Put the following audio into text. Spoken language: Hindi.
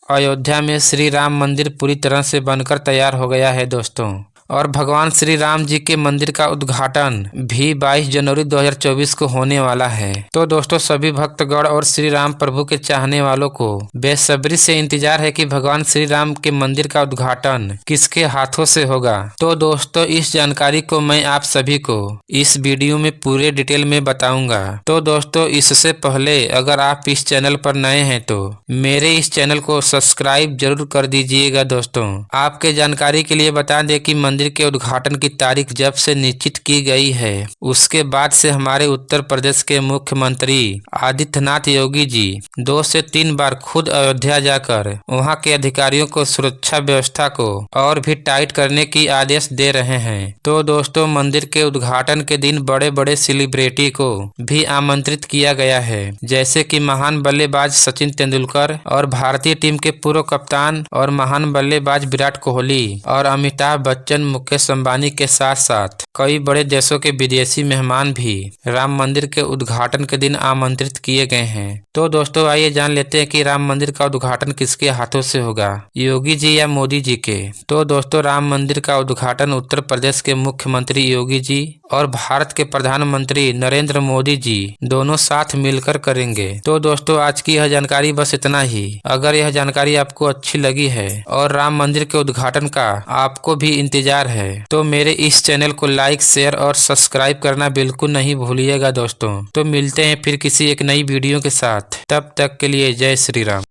अयोध्या में श्री राम मंदिर पूरी तरह से बनकर तैयार हो गया है दोस्तों। और भगवान श्री राम जी के मंदिर का उद्घाटन भी 22 जनवरी 2024 को होने वाला है। तो दोस्तों सभी भक्तगण और श्री राम प्रभु के चाहने वालों को बेसब्री से इंतजार है कि भगवान श्री राम के मंदिर का उद्घाटन किसके हाथों से होगा। तो दोस्तों इस जानकारी को मैं आप सभी को इस वीडियो में पूरे डिटेल में बताऊंगा। तो दोस्तों इससे पहले अगर आप इस चैनल पर नए हैं तो मेरे इस चैनल को सब्सक्राइब जरूर कर दीजिएगा। दोस्तों आपके जानकारी के लिए बता दें कि मंदिर के उद्घाटन की तारीख जब से निश्चित की गई है उसके बाद से हमारे उत्तर प्रदेश के मुख्यमंत्री आदित्यनाथ योगी जी 2 से 3 बार खुद अयोध्या जाकर वहां के अधिकारियों को सुरक्षा व्यवस्था को और भी टाइट करने की आदेश दे रहे हैं। तो दोस्तों मंदिर के उद्घाटन के दिन बड़े बड़े सेलिब्रिटी को भी आमंत्रित किया गया है, जैसे कि महान बल्लेबाज सचिन तेंदुलकर और भारतीय टीम के पूर्व कप्तान और महान बल्लेबाज विराट कोहली और अमिताभ बच्चन, मुकेश अंबानी के साथ साथ कई बड़े देशों के विदेशी मेहमान भी राम मंदिर के उद्घाटन के दिन आमंत्रित किए गए हैं। तो दोस्तों आइए जान लेते हैं कि राम मंदिर का उद्घाटन किसके हाथों से होगा, योगी जी या मोदी जी के। तो दोस्तों राम मंदिर का उद्घाटन उत्तर प्रदेश के मुख्यमंत्री योगी जी और भारत के प्रधानमंत्री नरेंद्र मोदी जी दोनों साथ मिलकर करेंगे। तो दोस्तों आज की यह जानकारी बस इतना ही। अगर यह जानकारी आपको अच्छी लगी है और राम मंदिर के उद्घाटन का आपको भी इंतजार है तो मेरे इस चैनल को लाइक, शेयर और सब्सक्राइब करना बिल्कुल नहीं भूलिएगा दोस्तों। तो मिलते हैं फिर किसी एक नई वीडियो के साथ, तब तक के लिए जय श्री राम।